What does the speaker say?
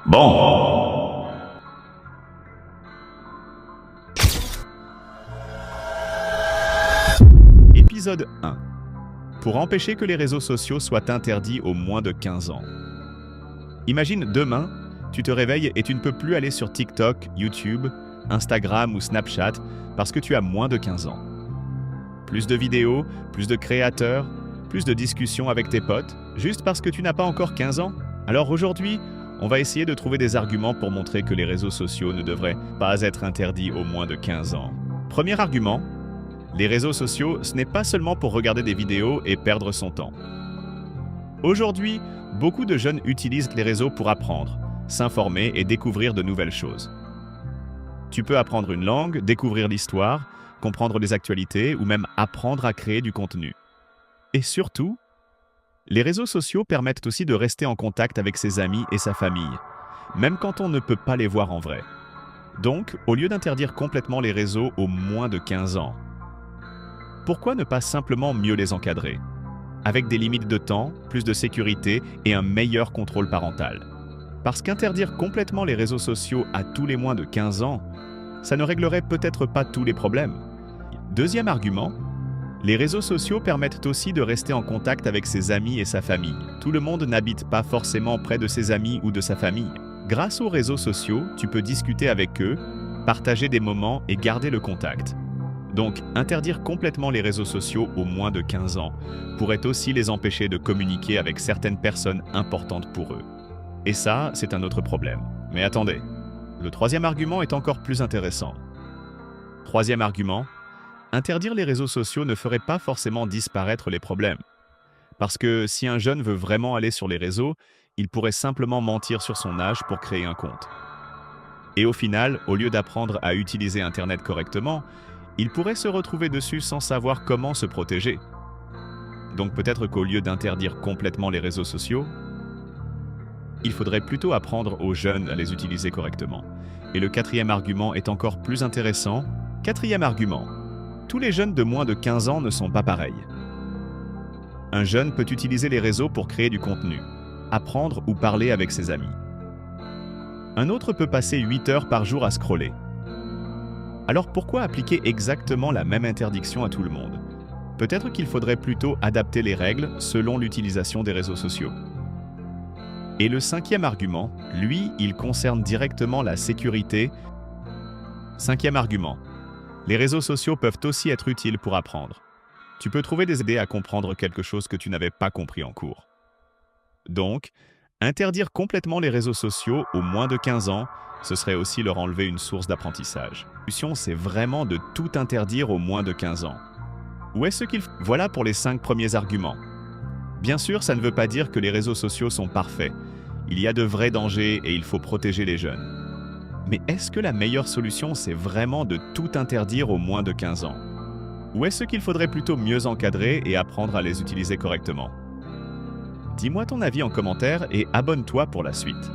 Bon. Épisode 1. Pour empêcher que les réseaux sociaux soient interdits aux moins de 15 ans. Imagine demain, tu te réveilles et tu ne peux plus aller sur TikTok, YouTube, Instagram ou Snapchat parce que tu as moins de 15 ans. Plus de vidéos, plus de créateurs, plus de discussions avec tes potes, juste parce que tu n'as pas encore 15 ans. Alors aujourd'hui, on va essayer de trouver des arguments pour montrer que les réseaux sociaux ne devraient pas être interdits aux moins de 15 ans. Premier argument, les réseaux sociaux, ce n'est pas seulement pour regarder des vidéos et perdre son temps. Aujourd'hui, beaucoup de jeunes utilisent les réseaux pour apprendre, s'informer et découvrir de nouvelles choses. Tu peux apprendre une langue, découvrir l'histoire, comprendre les actualités ou même apprendre à créer du contenu. Et surtout, les réseaux sociaux permettent aussi de rester en contact avec ses amis et sa famille, même quand on ne peut pas les voir en vrai. Donc, au lieu d'interdire complètement les réseaux aux moins de 15 ans, pourquoi ne pas simplement mieux les encadrer, avec des limites de temps, plus de sécurité et un meilleur contrôle parental? Parce qu'interdire complètement les réseaux sociaux à tous les moins de 15 ans, ça ne réglerait peut-être pas tous les problèmes. Deuxième argument, les réseaux sociaux permettent aussi de rester en contact avec ses amis et sa famille. Tout le monde n'habite pas forcément près de ses amis ou de sa famille. Grâce aux réseaux sociaux, tu peux discuter avec eux, partager des moments et garder le contact. Donc, interdire complètement les réseaux sociaux aux moins de 15 ans pourrait aussi les empêcher de communiquer avec certaines personnes importantes pour eux. Et ça, c'est un autre problème. Mais attendez, le troisième argument est encore plus intéressant. Troisième argument, interdire les réseaux sociaux ne ferait pas forcément disparaître les problèmes. Parce que si un jeune veut vraiment aller sur les réseaux, il pourrait simplement mentir sur son âge pour créer un compte. Et au final, au lieu d'apprendre à utiliser Internet correctement, il pourrait se retrouver dessus sans savoir comment se protéger. Donc peut-être qu'au lieu d'interdire complètement les réseaux sociaux, il faudrait plutôt apprendre aux jeunes à les utiliser correctement. Et le quatrième argument est encore plus intéressant. Quatrième argument, tous les jeunes de moins de 15 ans ne sont pas pareils. Un jeune peut utiliser les réseaux pour créer du contenu, apprendre ou parler avec ses amis. Un autre peut passer 8 heures par jour à scroller. Alors pourquoi appliquer exactement la même interdiction à tout le monde? Peut-être qu'il faudrait plutôt adapter les règles selon l'utilisation des réseaux sociaux. Et le cinquième argument, lui, il concerne directement la sécurité. Cinquième argument, les réseaux sociaux peuvent aussi être utiles pour apprendre. Tu peux trouver des idées à comprendre quelque chose que tu n'avais pas compris en cours. Donc, interdire complètement les réseaux sociaux aux moins de 15 ans, ce serait aussi leur enlever une source d'apprentissage. La solution, c'est vraiment de tout interdire aux moins de 15 ans. Où est-ce qu'il faut? Voilà pour les 5 premiers arguments. Bien sûr, ça ne veut pas dire que les réseaux sociaux sont parfaits. Il y a de vrais dangers et il faut protéger les jeunes. Mais est-ce que la meilleure solution, c'est vraiment de tout interdire aux moins de 15 ans? Ou est-ce qu'il faudrait plutôt mieux encadrer et apprendre à les utiliser correctement? Dis-moi ton avis en commentaire et abonne-toi pour la suite.